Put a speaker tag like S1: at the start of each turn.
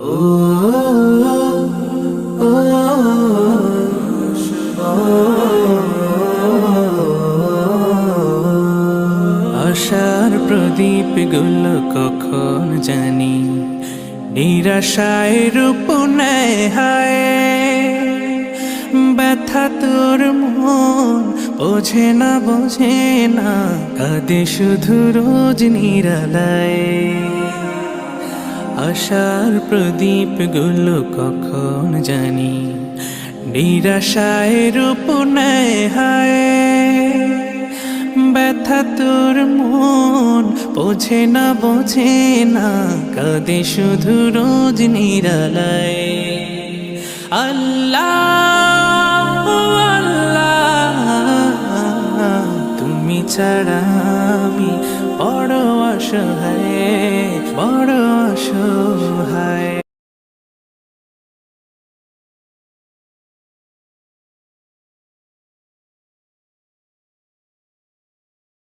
S1: ও ও আশার প্রদীপ গুলো কখন জানি নিরাশায় রূপ নেয় হায়। ব্যথা তোর মন বোঝে না কাঁদে শুধু রোজ নিরালায়। আশার প্রদীপ গুলো কখন জানি নিরাশায় রূপ নেয় হায়। ব্যথা তোর মন বোঝে না কাঁদে শুধু রোজ নিরালায়। আল্লাহ আল্লাহ তুমি ছাড়া আমি বড় অসহায়।